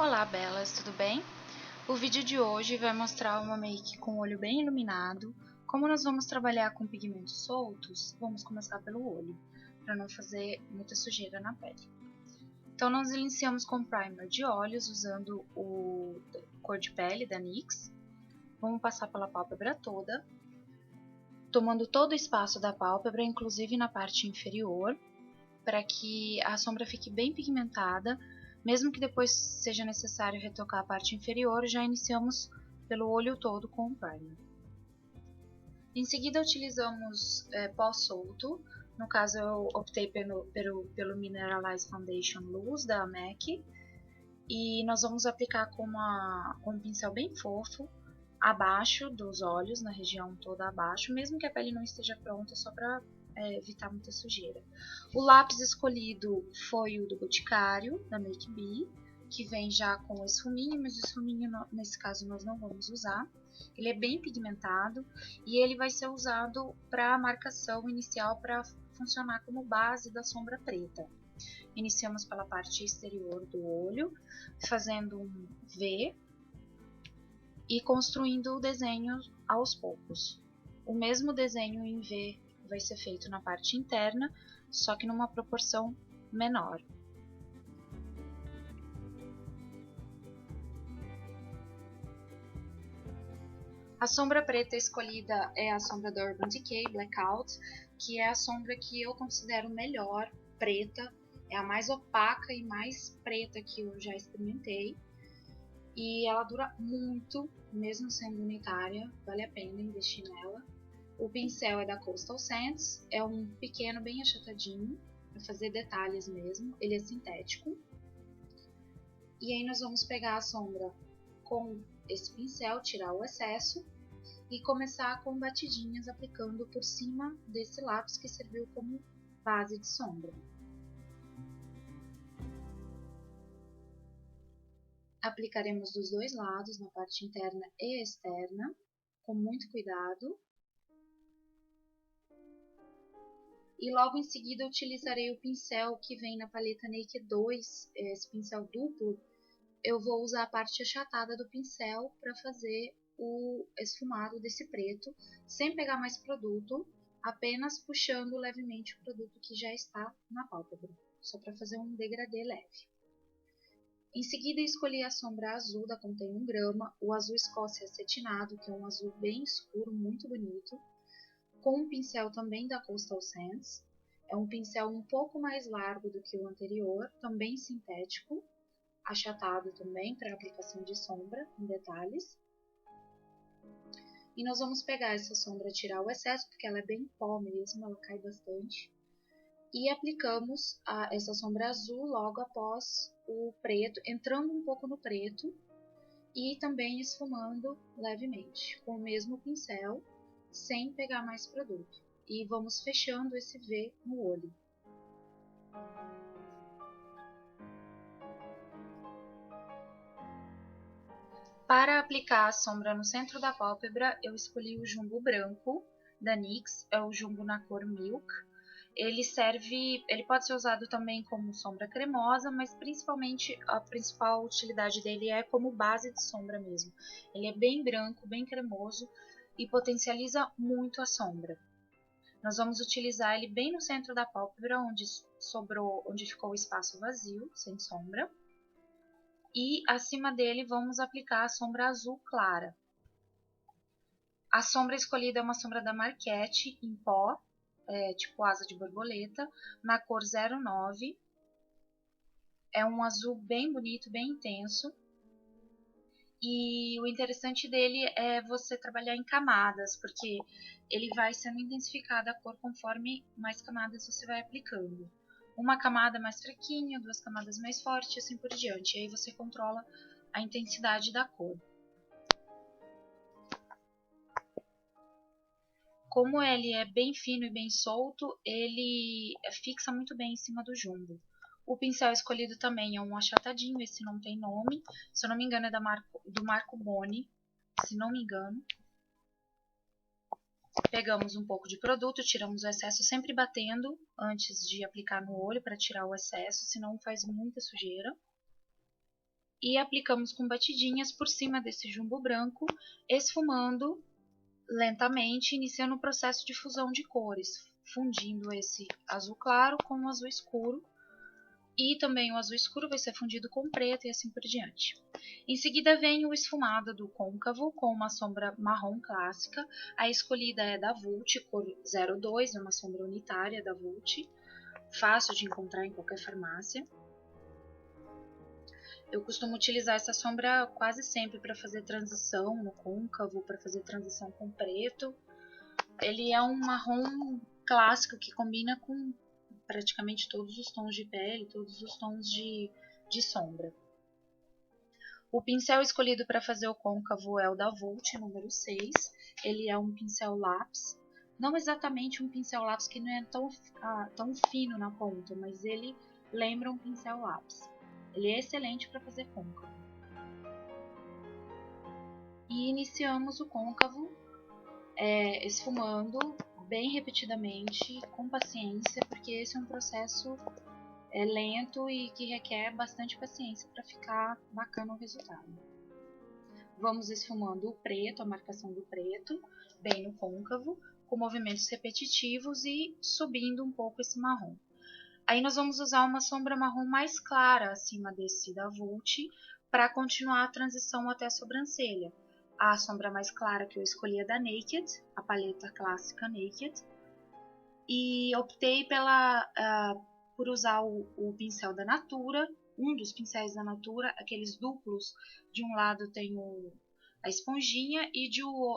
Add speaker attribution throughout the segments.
Speaker 1: Olá, belas, tudo bem? O vídeo de hoje vai mostrar uma make com o olho bem iluminado. Como nós vamos trabalhar com pigmentos soltos, vamos começar pelo olho, para não fazer muita sujeira na pele. Então, nós iniciamos com primer de olhos, usando o cor de pele da NYX. Vamos passar pela pálpebra toda, tomando todo o espaço da pálpebra, inclusive na parte inferior, para que a sombra fique bem pigmentada. Mesmo que depois seja necessário retocar a parte inferior, já iniciamos pelo olho todo com o primer. Em seguida utilizamos pó solto, no caso eu optei pelo Mineralize Foundation Luz da MAC, e nós vamos aplicar com um pincel bem fofo, abaixo dos olhos, na região toda abaixo, mesmo que a pele não esteja pronta, só para evitar muita sujeira. O lápis escolhido foi o do Boticário, da Make Be, que vem já com esfuminho, mas o esfuminho nesse caso nós não vamos usar. Ele é bem pigmentado e ele vai ser usado para marcação inicial, para funcionar como base da sombra preta. Iniciamos pela parte exterior do olho, fazendo um V e construindo o desenho aos poucos. O mesmo desenho em V vai ser feito na parte interna, só que numa proporção menor. A sombra preta escolhida é a sombra da Urban Decay Blackout, que é a sombra que eu considero melhor preta, é a mais opaca e mais preta que eu já experimentei. E ela dura muito, mesmo sendo unitária, vale a pena investir nela. O pincel é da Coastal Scents, é um pequeno bem achatadinho, para fazer detalhes mesmo, ele é sintético. E aí nós vamos pegar a sombra com esse pincel, tirar o excesso e começar com batidinhas aplicando por cima desse lápis que serviu como base de sombra. Aplicaremos dos dois lados, na parte interna e externa, com muito cuidado. E logo em seguida utilizarei o pincel que vem na paleta Naked 2, esse pincel duplo. Eu vou usar a parte achatada do pincel para fazer o esfumado desse preto, sem pegar mais produto, apenas puxando levemente o produto que já está na pálpebra, só para fazer um degradê leve. Em seguida escolhi a sombra azul da Contém 1 grama, o azul Escócia acetinado, que é um azul bem escuro, muito bonito, com um pincel também da Coastal Scents. É um pincel um pouco mais largo do que o anterior, também sintético, achatado também para aplicação de sombra em detalhes. E nós vamos pegar essa sombra, tirar o excesso, porque ela é bem pó mesmo, ela cai bastante. E aplicamos essa sombra azul logo após o preto, entrando um pouco no preto e também esfumando levemente, com o mesmo pincel, sem pegar mais produto. E vamos fechando esse V no olho. Para aplicar a sombra no centro da pálpebra, eu escolhi o jumbo branco da NYX, é o jumbo na cor Milk. Ele pode ser usado também como sombra cremosa, mas principalmente a principal utilidade dele é como base de sombra mesmo. Ele é bem branco, bem cremoso e potencializa muito a sombra. Nós vamos utilizar ele bem no centro da pálpebra, onde ficou o espaço vazio, sem sombra. E acima dele vamos aplicar a sombra azul clara. A sombra escolhida é uma sombra da Marquette em pó, tipo asa de borboleta, na cor 09. É um azul bem bonito, bem intenso. E o interessante dele é você trabalhar em camadas, porque ele vai sendo intensificada a cor conforme mais camadas você vai aplicando. Uma camada mais fraquinha, duas camadas mais fortes, assim por diante. E aí você controla a intensidade da cor. Como ele é bem fino e bem solto, ele fixa muito bem em cima do jumbo. O pincel escolhido também é um achatadinho, esse não tem nome. Se eu não me engano é do Marco Boni, se não me engano. Pegamos um pouco de produto, tiramos o excesso, sempre batendo antes de aplicar no olho para tirar o excesso, senão faz muita sujeira. e aplicamos com batidinhas por cima desse jumbo branco, esfumando lentamente, iniciando o processo de fusão de cores, fundindo esse azul claro com o azul escuro, e também o azul escuro vai ser fundido com preto e assim por diante. Em seguida vem o esfumado do côncavo com uma sombra marrom clássica. A escolhida é da Vult, cor 02, é uma sombra unitária da Vult, fácil de encontrar em qualquer farmácia. Eu costumo utilizar essa sombra quase sempre para fazer transição no côncavo, para fazer transição com preto. Ele é um marrom clássico que combina com praticamente todos os tons de pele, todos os tons de sombra. O pincel escolhido para fazer o côncavo é o da Vult, número 6. Ele é um pincel lápis. Não exatamente um pincel lápis que não é tão fino na ponta, mas ele lembra um pincel lápis. Ele é excelente para fazer côncavo. E iniciamos o côncavo esfumando bem repetidamente, com paciência, porque esse é um processo lento e que requer bastante paciência para ficar bacana o resultado. Vamos esfumando o preto, a marcação do preto, bem no côncavo, com movimentos repetitivos e subindo um pouco esse marrom. Aí nós vamos usar uma sombra marrom mais clara acima desse da Vult para continuar a transição até a sobrancelha. A sombra mais clara que eu escolhi é da Naked, a paleta clássica Naked. E optei por usar o pincel da Natura, um dos pincéis da Natura, aqueles duplos. De um lado tem a esponjinha e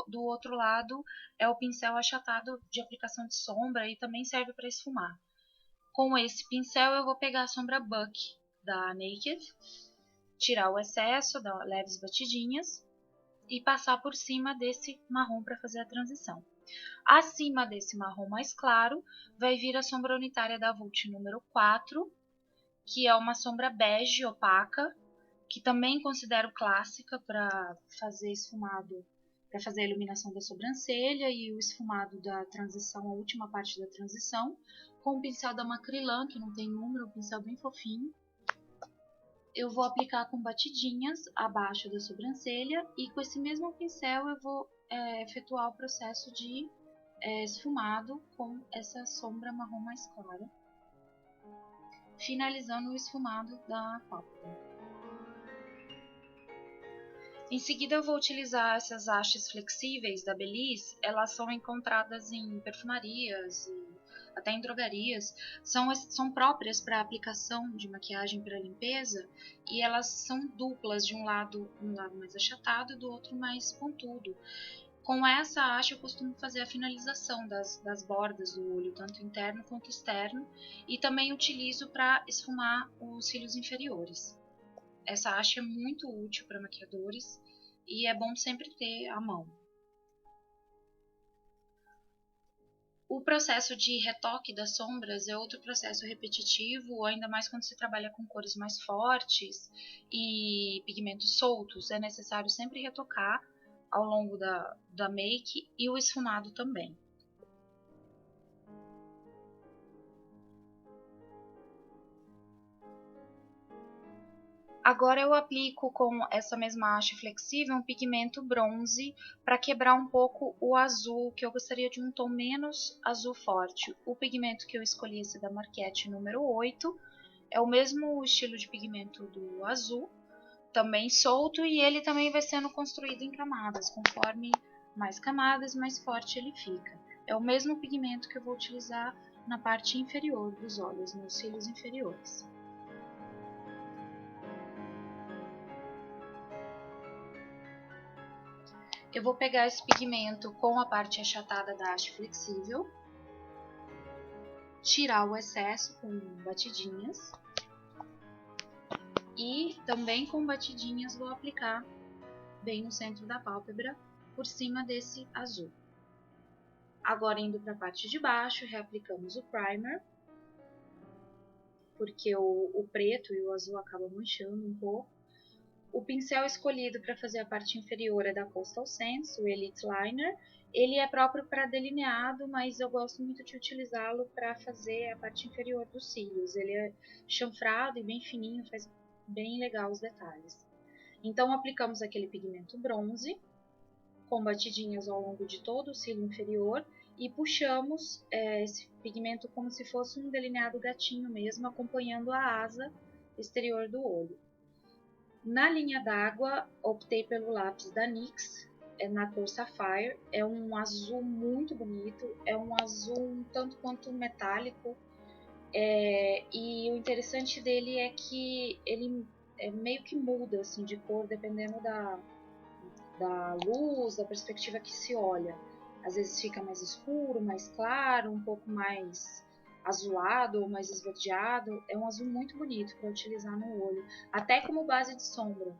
Speaker 1: do outro lado é o pincel achatado de aplicação de sombra e também serve para esfumar. Com esse pincel eu vou pegar a sombra Buck da Naked, tirar o excesso, dar leves batidinhas e passar por cima desse marrom para fazer a transição. Acima desse marrom mais claro vai vir a sombra unitária da Vult número 4, que é uma sombra bege opaca, que também considero clássica para fazer esfumado, para fazer a iluminação da sobrancelha e o esfumado da transição, a última parte da transição, com o pincel da Macrylan, que não tem número, um pincel bem fofinho. Eu vou aplicar com batidinhas abaixo da sobrancelha e com esse mesmo pincel eu vou efetuar o processo de esfumado com essa sombra marrom mais clara, finalizando o esfumado da pálpebra. Em seguida eu vou utilizar essas hastes flexíveis da Belize. Elas são encontradas em perfumarias e até em drogarias. São próprias para aplicação de maquiagem para limpeza e elas são duplas, de um lado mais achatado e do outro mais pontudo. Com essa haste eu costumo fazer a finalização das bordas do olho, tanto interno quanto externo, e também utilizo para esfumar os cílios inferiores. Essa haste é muito útil para maquiadores e é bom sempre ter à mão. O processo de retoque das sombras é outro processo repetitivo, ainda mais quando se trabalha com cores mais fortes e pigmentos soltos. É necessário sempre retocar ao longo da make e o esfumado também. Agora eu aplico com essa mesma haste flexível um pigmento bronze para quebrar um pouco o azul, que eu gostaria de um tom menos azul forte. O pigmento que eu escolhi, esse da Marquette número 8, é o mesmo estilo de pigmento do azul, também solto, e ele também vai sendo construído em camadas. Conforme mais camadas, mais forte ele fica. É o mesmo pigmento que eu vou utilizar na parte inferior dos olhos, nos cílios inferiores. Eu vou pegar esse pigmento com a parte achatada da haste flexível, tirar o excesso com batidinhas e também com batidinhas vou aplicar bem no centro da pálpebra, por cima desse azul. Agora indo para a parte de baixo, reaplicamos o primer, porque o preto e o azul acabam manchando um pouco. O pincel escolhido para fazer a parte inferior é da Coastal Scents, o Elite Liner. Ele é próprio para delineado, mas eu gosto muito de utilizá-lo para fazer a parte inferior dos cílios. Ele é chanfrado e bem fininho, faz bem legal os detalhes. Então, aplicamos aquele pigmento bronze, com batidinhas ao longo de todo o cílio inferior, e puxamos esse pigmento como se fosse um delineado gatinho mesmo, acompanhando a asa exterior do olho. Na linha d'água, optei pelo lápis da NYX, na cor Sapphire. É um azul muito bonito, é um azul um tanto quanto metálico, e o interessante dele é que ele meio que muda assim, de cor dependendo da luz, da perspectiva que se olha. Às vezes fica mais escuro, mais claro, um pouco mais azulado ou mais esverdeado. É um azul muito bonito para utilizar no olho, até como base de sombra.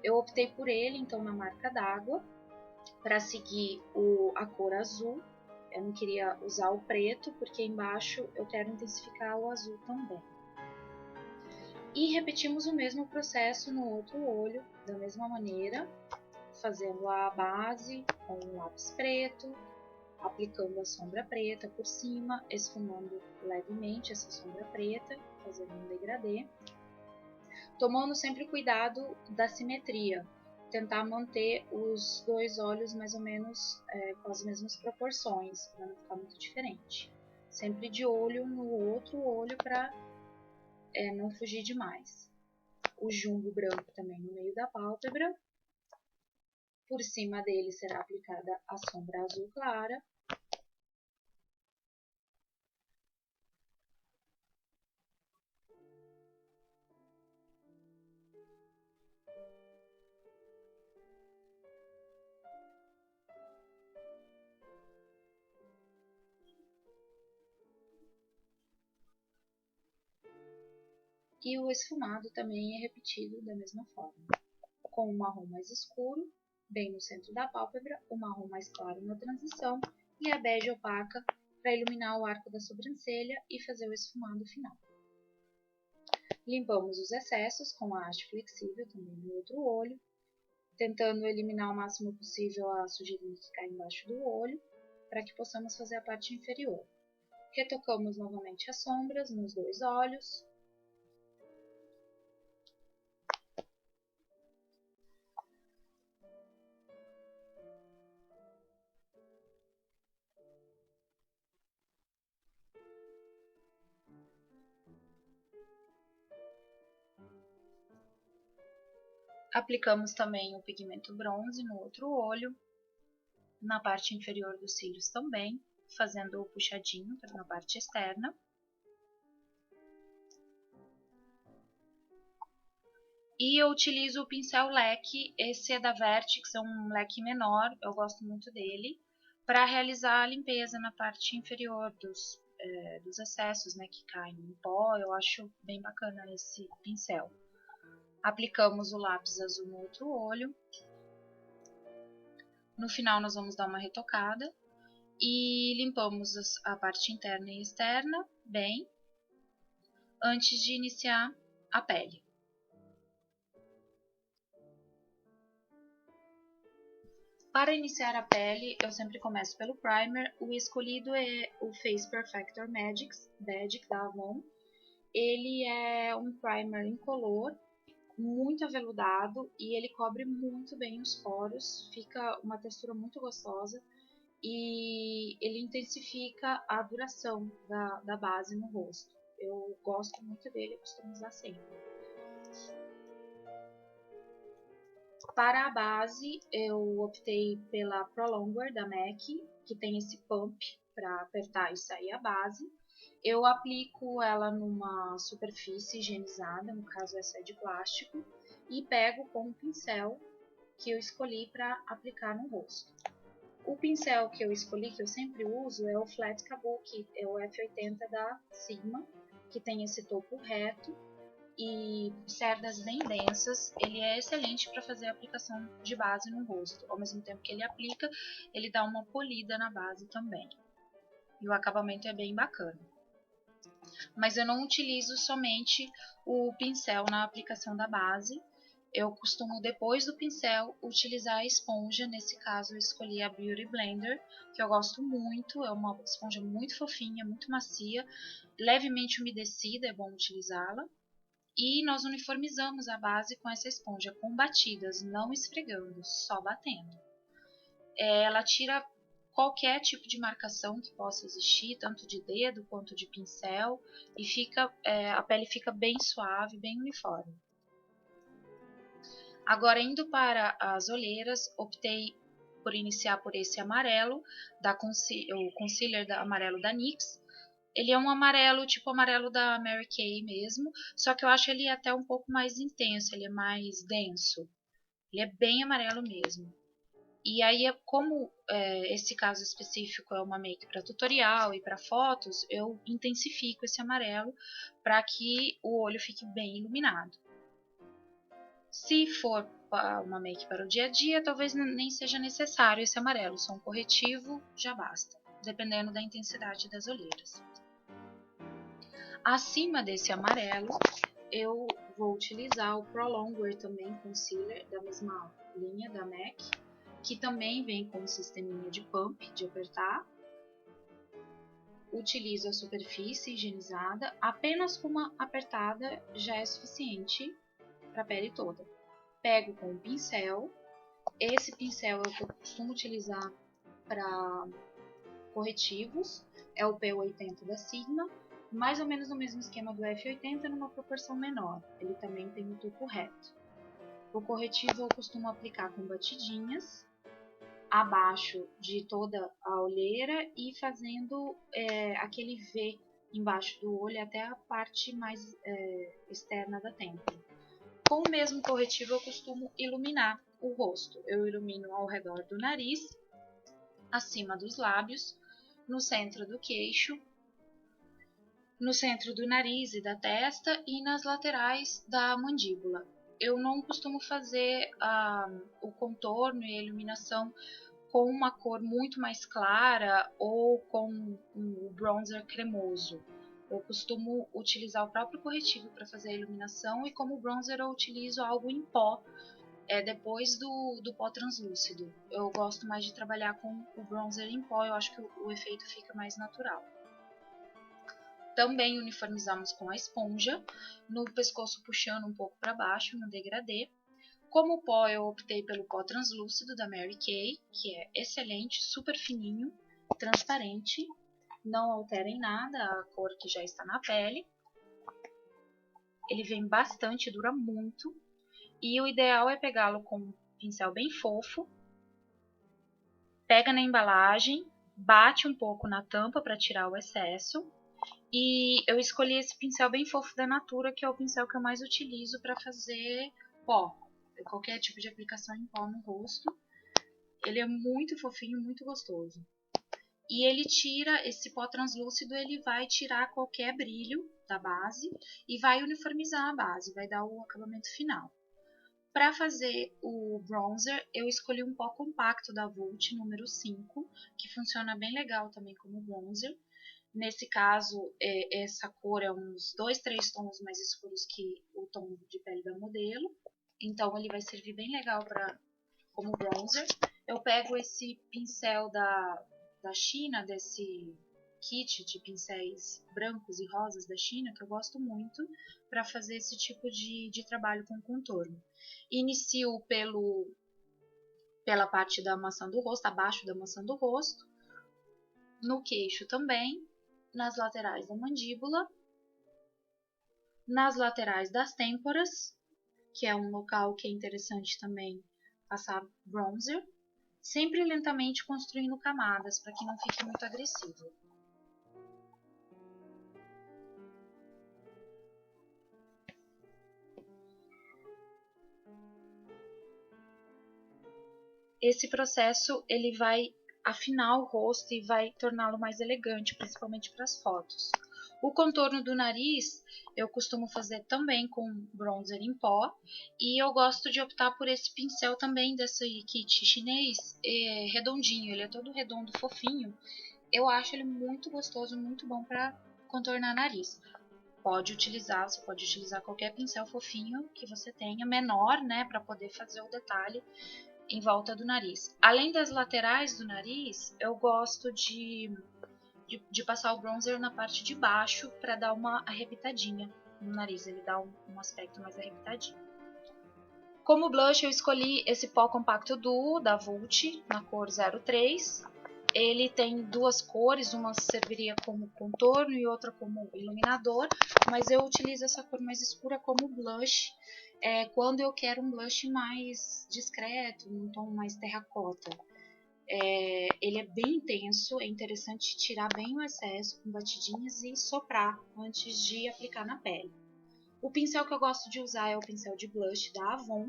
Speaker 1: Eu optei por ele, então, na marca d'água, para seguir a cor azul. Eu não queria usar o preto, porque embaixo eu quero intensificar o azul também. E repetimos o mesmo processo no outro olho, da mesma maneira, fazendo a base com o lápis preto, aplicando a sombra preta por cima, esfumando levemente essa sombra preta, fazendo um degradê, tomando sempre cuidado da simetria, tentar manter os dois olhos mais ou menos com as mesmas proporções, para não ficar muito diferente. Sempre de olho no outro olho para não fugir demais. O jumbo branco também no meio da pálpebra. Por cima dele será aplicada a sombra azul clara. E o esfumado também é repetido da mesma forma, com um marrom mais escuro, bem no centro da pálpebra, o marrom mais claro na transição e a bege opaca para iluminar o arco da sobrancelha e fazer o esfumado final. Limpamos os excessos com a haste flexível também no outro olho, tentando eliminar o máximo possível a sujeirinha que cai embaixo do olho, para que possamos fazer a parte inferior. Retocamos novamente as sombras nos dois olhos. Aplicamos também o pigmento bronze no outro olho, na parte inferior dos cílios também, fazendo o puxadinho na parte externa. E eu utilizo o pincel leque, esse é da Vertex, é um leque menor, eu gosto muito dele, para realizar a limpeza na parte inferior dos excessos, né, que caem em pó. Eu acho bem bacana esse pincel. Aplicamos o lápis azul no outro olho. No final nós vamos dar uma retocada e limpamos a parte interna e externa bem, antes de iniciar a pele. Para iniciar a pele, eu sempre começo pelo primer. O escolhido é o Face Perfector Magic da Avon. Ele é um primer incolor, muito aveludado, e ele cobre muito bem os poros, fica uma textura muito gostosa e ele intensifica a duração da base no rosto. Eu gosto muito dele, eu costumo usar sempre. Para a base, eu optei pela Prolonger da MAC, que tem esse pump para apertar e sair a base. Eu aplico ela numa superfície higienizada, no caso essa é de plástico, e pego com um pincel que eu escolhi para aplicar no rosto. O pincel que eu escolhi, que eu sempre uso, é o Flat Kabuki, é o F80 da Sigma, que tem esse topo reto e cerdas bem densas. Ele é excelente para fazer a aplicação de base no rosto. Ao mesmo tempo que ele aplica, ele dá uma polida na base também. E o acabamento é bem bacana. Mas eu não utilizo somente o pincel na aplicação da base. Eu costumo, depois do pincel, utilizar a esponja. Nesse caso, eu escolhi a Beauty Blender, que eu gosto muito. É uma esponja muito fofinha, muito macia, levemente umedecida, é bom utilizá-la. E nós uniformizamos a base com essa esponja, com batidas, não esfregando, só batendo. Ela tira qualquer tipo de marcação que possa existir, tanto de dedo quanto de pincel, e a pele fica bem suave, bem uniforme. Agora, indo para as olheiras, optei por iniciar por esse amarelo, o concealer amarelo da NYX. Ele é um amarelo, tipo amarelo da Mary Kay mesmo, só que eu acho ele até um pouco mais intenso, ele é mais denso. Ele é bem amarelo mesmo. E aí, como esse caso específico é uma make para tutorial e para fotos, eu intensifico esse amarelo para que o olho fique bem iluminado. Se for uma make para o dia a dia, talvez nem seja necessário esse amarelo, só um corretivo já basta, dependendo da intensidade das olheiras. Acima desse amarelo, eu vou utilizar o Prolonger também Concealer, da mesma linha da MAC, que também vem com um sisteminha de pump, de apertar. Utilizo a superfície higienizada, apenas com uma apertada já é suficiente para a pele toda. Pego com um pincel, esse pincel é o que eu costumo utilizar para corretivos, é o P80 da Sigma, mais ou menos no mesmo esquema do F80, numa proporção menor, ele também tem o topo reto. O corretivo eu costumo aplicar com batidinhas, abaixo de toda a olheira e fazendo aquele V embaixo do olho até a parte mais externa da têmpora. Com o mesmo corretivo eu costumo iluminar o rosto. Eu ilumino ao redor do nariz, acima dos lábios, no centro do queixo, no centro do nariz e da testa e nas laterais da mandíbula. Eu não costumo fazer o contorno e a iluminação com uma cor muito mais clara ou com um bronzer cremoso. Eu costumo utilizar o próprio corretivo para fazer a iluminação e como bronzer eu utilizo algo em pó, depois do pó translúcido. Eu gosto mais de trabalhar com o bronzer em pó, eu acho que o efeito fica mais natural. Também uniformizamos com a esponja, no pescoço puxando um pouco para baixo, no degradê. Como pó, eu optei pelo pó translúcido da Mary Kay, que é excelente, super fininho, transparente, não altera em nada a cor que já está na pele. Ele vem bastante, dura muito, e o ideal é pegá-lo com um pincel bem fofo, pega na embalagem, bate um pouco na tampa para tirar o excesso. E eu escolhi esse pincel bem fofo da Natura, que é o pincel que eu mais utilizo para fazer pó. Qualquer tipo de aplicação em pó no rosto. Ele é muito fofinho, muito gostoso. E ele tira, esse pó translúcido, ele vai tirar qualquer brilho da base e vai uniformizar a base, vai dar o acabamento final. Para fazer o bronzer, eu escolhi um pó compacto da Vult, número 5, que funciona bem legal também como bronzer. Nesse caso, essa cor é uns 2, 3 tons mais escuros que o tom de pele da modelo. Então, ele vai servir bem legal como bronzer. Eu pego esse pincel da China, desse kit de pincéis brancos e rosas da China, que eu gosto muito, para fazer esse tipo de trabalho com contorno. Inicio pela parte da maçã do rosto, abaixo da maçã do rosto, no queixo também, nas laterais da mandíbula, nas laterais das têmporas, que é um local que é interessante também passar bronzer, sempre lentamente construindo camadas para que não fique muito agressivo. Esse processo ele vai afinar o rosto e vai torná-lo mais elegante, principalmente para as fotos. O contorno do nariz eu costumo fazer também com bronzer em pó e eu gosto de optar por esse pincel também desse kit chinês redondinho, ele é todo redondo, fofinho. Eu acho ele muito gostoso, muito bom para contornar nariz. Você pode utilizar qualquer pincel fofinho que você tenha, menor, né, para poder fazer o detalhe em volta do nariz. Além das laterais do nariz, eu gosto de passar o bronzer na parte de baixo para dar uma arrebitadinha. no nariz, ele dá um aspecto mais arrebitadinho. Como blush, eu escolhi esse pó compacto duo da Vult, na cor 03. Ele tem duas cores, uma serviria como contorno e outra como iluminador, mas eu utilizo essa cor mais escura como blush, quando eu quero um blush mais discreto, um tom mais terracota. Ele é bem intenso, é interessante tirar bem o excesso com batidinhas e soprar antes de aplicar na pele. O pincel que eu gosto de usar é o pincel de blush da Avon.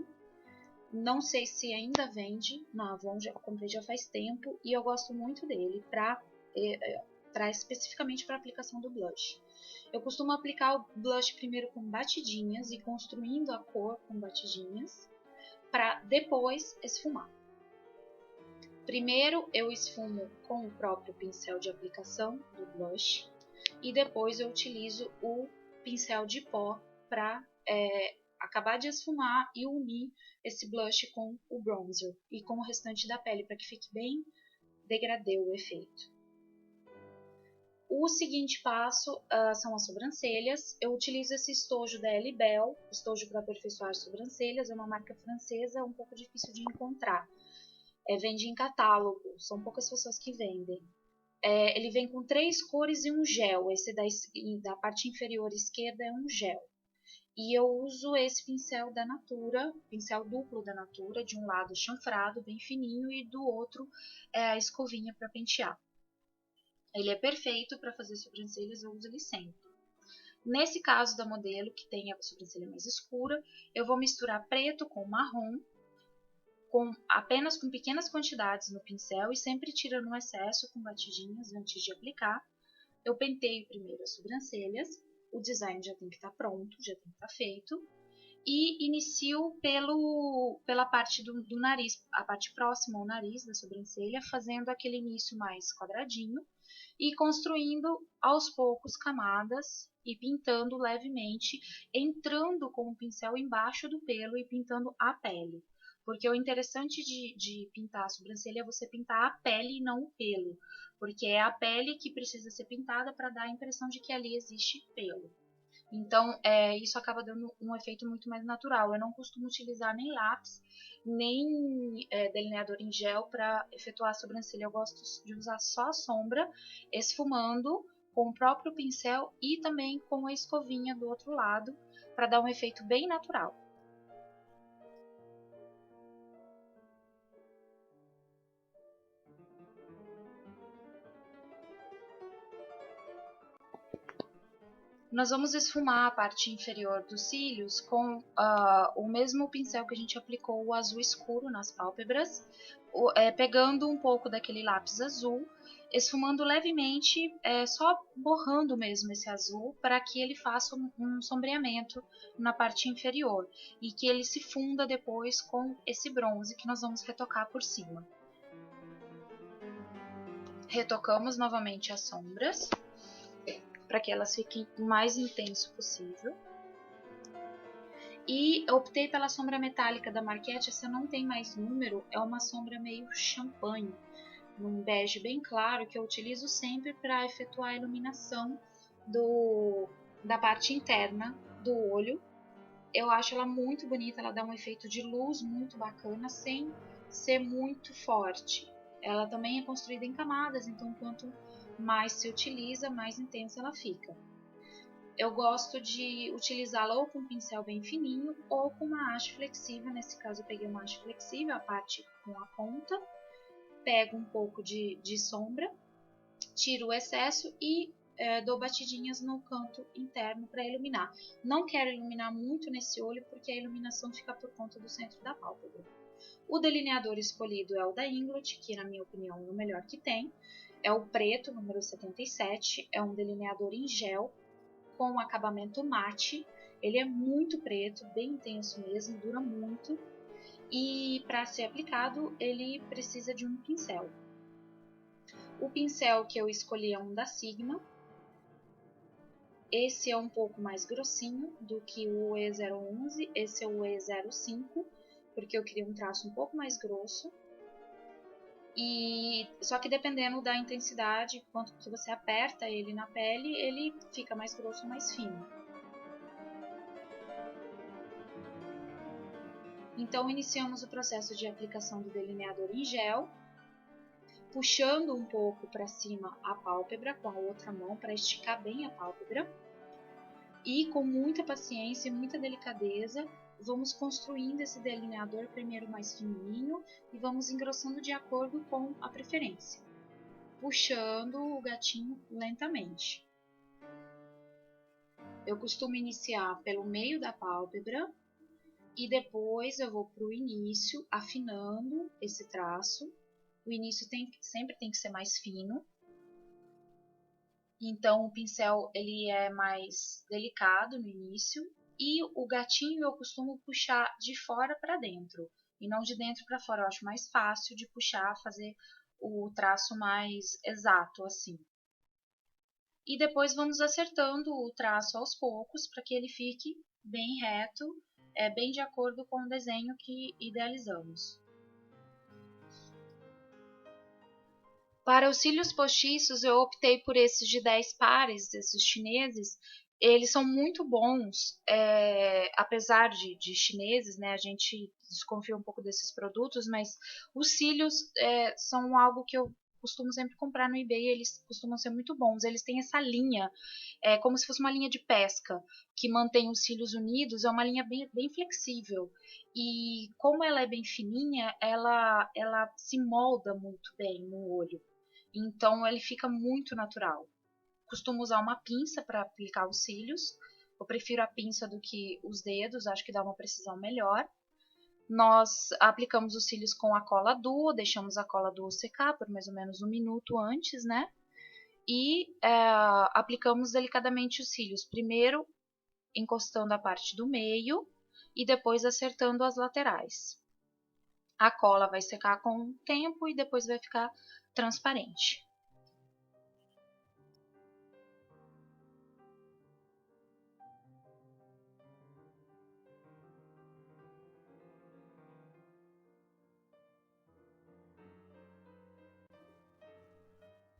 Speaker 1: Não sei se ainda vende na Avon, eu comprei já faz tempo e eu gosto muito dele especificamente para aplicação do blush. Eu costumo aplicar o blush primeiro com batidinhas e construindo a cor com batidinhas para depois esfumar. Primeiro eu esfumo com o próprio pincel de aplicação do blush e depois eu utilizo o pincel de pó para acabar de esfumar e unir esse blush com o bronzer e com o restante da pele para que fique bem degradê o efeito. O seguinte passo são as sobrancelhas. Eu utilizo esse estojo da Elle Belle, estojo para aperfeiçoar sobrancelhas, é uma marca francesa, um pouco difícil de encontrar. Vende em catálogo, são poucas pessoas que vendem. Ele vem com 3 cores e um gel, esse da parte inferior esquerda é um gel. E eu uso esse pincel da Natura, pincel duplo da Natura, de um lado chanfrado, bem fininho, e do outro a escovinha para pentear. Ele é perfeito para fazer sobrancelhas, eu uso ele sempre. Nesse caso da modelo, que tem a sobrancelha mais escura, eu vou misturar preto com marrom, apenas com pequenas quantidades no pincel e sempre tirando o excesso com batidinhas antes de aplicar. Eu penteio primeiro as sobrancelhas, o design já tem que estar pronto, já tem que estar feito, e inicio pela parte do nariz, a parte próxima ao nariz da sobrancelha, fazendo aquele início mais quadradinho e construindo aos poucos camadas e pintando levemente, entrando com o pincel embaixo do pelo e pintando a pele. Porque o interessante de pintar a sobrancelha é você pintar a pele e não o pelo, porque é a pele que precisa ser pintada para dar a impressão de que ali existe pelo. Então, isso acaba dando um efeito muito mais natural. Eu não costumo utilizar nem lápis, nem delineador em gel para efetuar a sobrancelha. Eu gosto de usar só a sombra, esfumando com o próprio pincel e também com a escovinha do outro lado, para dar um efeito bem natural. Nós vamos esfumar a parte inferior dos cílios com o mesmo pincel que a gente aplicou o azul escuro nas pálpebras, pegando um pouco daquele lápis azul, esfumando levemente, só borrando mesmo esse azul para que ele faça um sombreamento na parte inferior e que ele se funda depois com esse bronze que nós vamos retocar por cima. Retocamos novamente as sombras, para que elas fiquem o mais intenso possível. E optei pela sombra metálica da Marquette, essa não tem mais número, é uma sombra meio champanhe, num bege bem claro, que eu utilizo sempre para efetuar a iluminação da parte interna do olho. Eu acho ela muito bonita, ela dá um efeito de luz muito bacana, sem ser muito forte. Ela também é construída em camadas, então quanto mais se utiliza, mais intensa ela fica. Eu gosto de utilizá-la ou com um pincel bem fininho ou com uma haste flexível. Nesse caso eu peguei uma haste flexível, a parte com a ponta, pego um pouco de sombra, tiro o excesso e dou batidinhas no canto interno para iluminar. Não quero iluminar muito nesse olho porque a iluminação fica por conta do centro da pálpebra. O delineador escolhido é o da Inglot, que na minha opinião é o melhor que tem. É o preto, número 77, é um delineador em gel com um acabamento mate. Ele é muito preto, bem intenso mesmo, dura muito. E para ser aplicado, ele precisa de um pincel. O pincel que eu escolhi é um da Sigma. Esse é um pouco mais grossinho do que o E011, esse é o E05, porque eu queria um traço um pouco mais grosso. Só que dependendo da intensidade, quanto que você aperta ele na pele, ele fica mais grosso ou mais fino. Então, iniciamos o processo de aplicação do delineador em gel, puxando um pouco para cima a pálpebra com a outra mão para esticar bem a pálpebra. E com muita paciência e muita delicadeza, vamos construindo esse delineador primeiro mais fininho e vamos engrossando de acordo com a preferência, puxando o gatinho lentamente. Eu costumo iniciar pelo meio da pálpebra e depois eu vou para o início, afinando esse traço. O início sempre tem que ser mais fino. Então o pincel ele é mais delicado no início. E o gatinho eu costumo puxar de fora para dentro. E não de dentro para fora. Eu acho mais fácil de puxar, fazer o traço mais exato assim. E depois vamos acertando o traço aos poucos para que ele fique bem reto, bem de acordo com o desenho que idealizamos. Para os cílios postiços eu optei por esses de 10 pares, esses chineses. Eles são muito bons, apesar de chineses, né, a gente desconfia um pouco desses produtos, mas os cílios são algo que eu costumo sempre comprar no eBay, eles costumam ser muito bons. Eles têm essa linha, como se fosse uma linha de pesca, que mantém os cílios unidos, é uma linha bem flexível. E como ela é bem fininha, ela se molda muito bem no olho. Então ele fica muito natural. Costumo usar uma pinça para aplicar os cílios. Eu prefiro a pinça do que os dedos, acho que dá uma precisão melhor. Nós aplicamos os cílios com a cola Duo, deixamos a cola Duo secar por mais ou menos 1 minuto antes, né? E aplicamos delicadamente os cílios, primeiro encostando a parte do meio e depois acertando as laterais. A cola vai secar com o tempo e depois vai ficar transparente.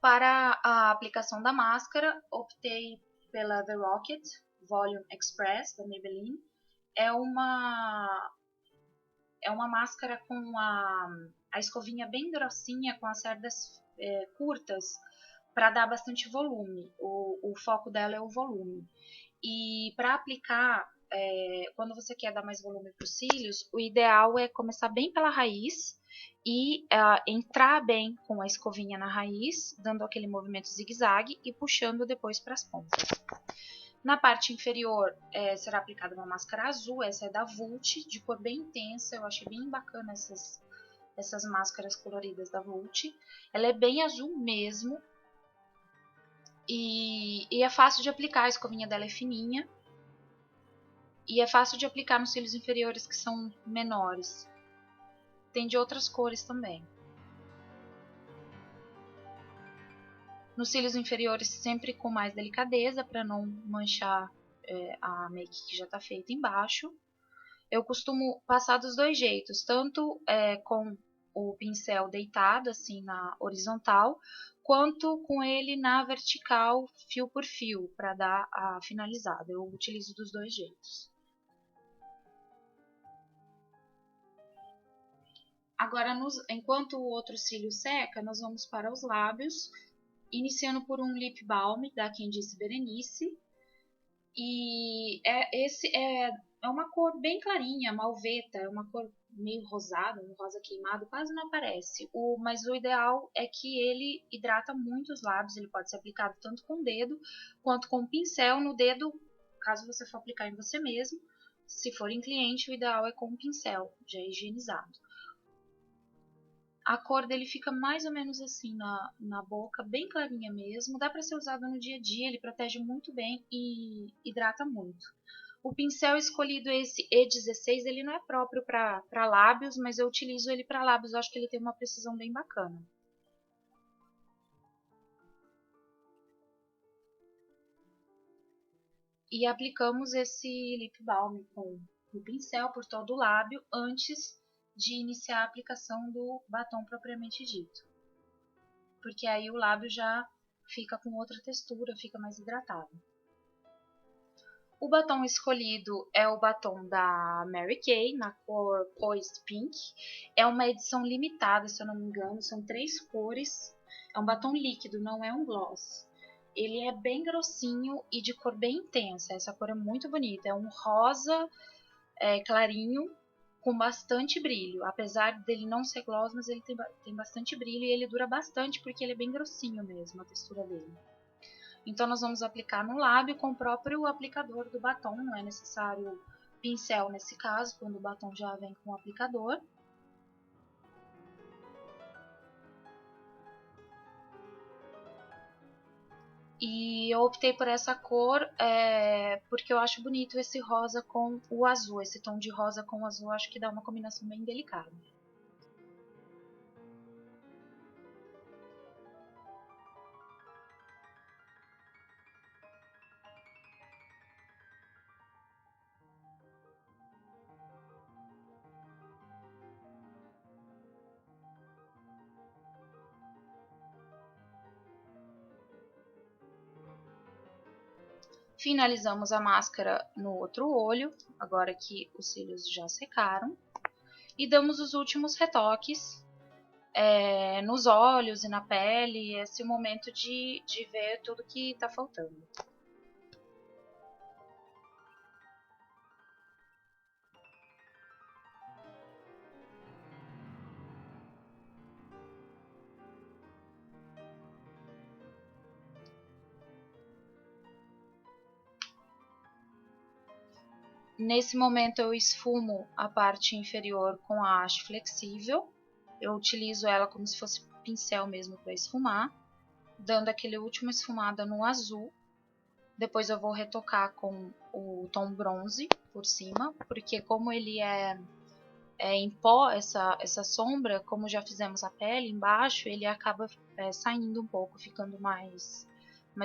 Speaker 1: Para a aplicação da máscara, optei pela The Rocket Volume Express da Maybelline. É uma máscara com a escovinha bem grossinha, com as cerdas curtas, para dar bastante volume. O foco dela é o volume. E para aplicar, quando você quer dar mais volume para os cílios, o ideal é começar bem pela raiz e entrar bem com a escovinha na raiz, dando aquele movimento zigue-zague e puxando depois para as pontas. Na parte inferior será aplicada uma máscara azul, essa é da Vult, de cor bem intensa, eu achei bem bacana essas máscaras coloridas da Vult. Ela é bem azul mesmo e é fácil de aplicar, a escovinha dela é fininha. E é fácil de aplicar nos cílios inferiores que são menores. Tem de outras cores também. Nos cílios inferiores sempre com mais delicadeza para não manchar a make que já está feita embaixo. Eu costumo passar dos dois jeitos, tanto com o pincel deitado assim na horizontal, quanto com ele na vertical, fio por fio, para dar a finalizada. Eu utilizo dos dois jeitos. Agora, enquanto o outro cílio seca, nós vamos para os lábios, iniciando por um lip balm da Quem Disse Berenice. E esse é uma cor bem clarinha, malveta, é uma cor meio rosada, um rosa queimado, quase não aparece. Mas o ideal é que ele hidrata muito os lábios, ele pode ser aplicado tanto com o dedo quanto com o pincel. No dedo, caso você for aplicar em você mesmo, se for em cliente, o ideal é com o pincel, já higienizado. A cor dele fica mais ou menos assim na boca, bem clarinha mesmo. Dá para ser usado no dia a dia, ele protege muito bem e hidrata muito. O pincel escolhido, esse E16, ele não é próprio para lábios, mas eu utilizo ele para lábios. Eu acho que ele tem uma precisão bem bacana. E aplicamos esse lip balm com o pincel por todo o lábio antes de iniciar a aplicação do batom propriamente dito. Porque aí o lábio já fica com outra textura, fica mais hidratado. O batom escolhido é o batom da Mary Kay, na cor Poised Pink. É uma edição limitada, se eu não me engano, são 3 cores. É um batom líquido, não é um gloss. Ele é bem grossinho e de cor bem intensa, essa cor é muito bonita. É um rosa clarinho com bastante brilho. Apesar dele não ser gloss, mas ele tem bastante brilho e ele dura bastante porque ele é bem grossinho mesmo, a textura dele. Então nós vamos aplicar no lábio com o próprio aplicador do batom, não é necessário pincel nesse caso, quando o batom já vem com o aplicador. E eu optei por essa cor porque eu acho bonito esse rosa com o azul, esse tom de rosa com o azul, acho que dá uma combinação bem delicada. Finalizamos a máscara no outro olho, agora que os cílios já secaram. E damos os últimos retoques nos olhos e na pele. Esse é o momento de ver tudo que está faltando. Nesse momento eu esfumo a parte inferior com a haste flexível. Eu utilizo ela como se fosse pincel mesmo para esfumar, dando aquele último esfumada no azul. Depois eu vou retocar com o tom bronze por cima, porque como ele é em pó, essa sombra, como já fizemos a pele embaixo, ele acaba saindo um pouco, ficando mais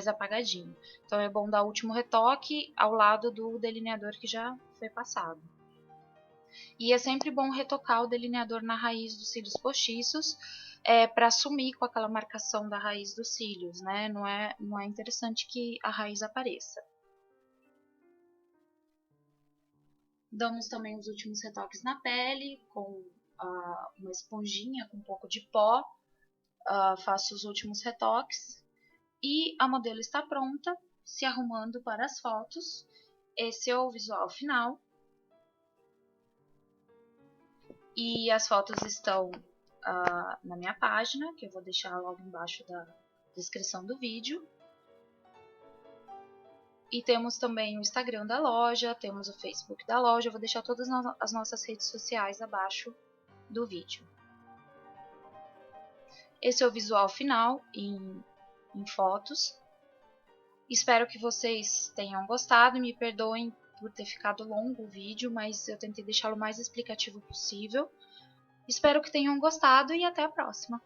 Speaker 1: apagadinho. Então é bom dar o último retoque ao lado do delineador que já foi passado. E é sempre bom retocar o delineador na raiz dos cílios postiços para sumir com aquela marcação da raiz dos cílios, né? Não é interessante que a raiz apareça. Damos também os últimos retoques na pele com uma esponjinha com um pouco de pó. Faço os últimos retoques. E a modelo está pronta, se arrumando para as fotos. Esse é o visual final. E as fotos estão na minha página, que eu vou deixar logo embaixo da descrição do vídeo. E temos também o Instagram da loja, temos o Facebook da loja. Eu vou deixar todas as nossas redes sociais abaixo do vídeo. Esse é o visual final em fotos. Espero que vocês tenham gostado. Me perdoem por ter ficado longo o vídeo, mas eu tentei deixá-lo o mais explicativo possível. Espero que tenham gostado e até a próxima!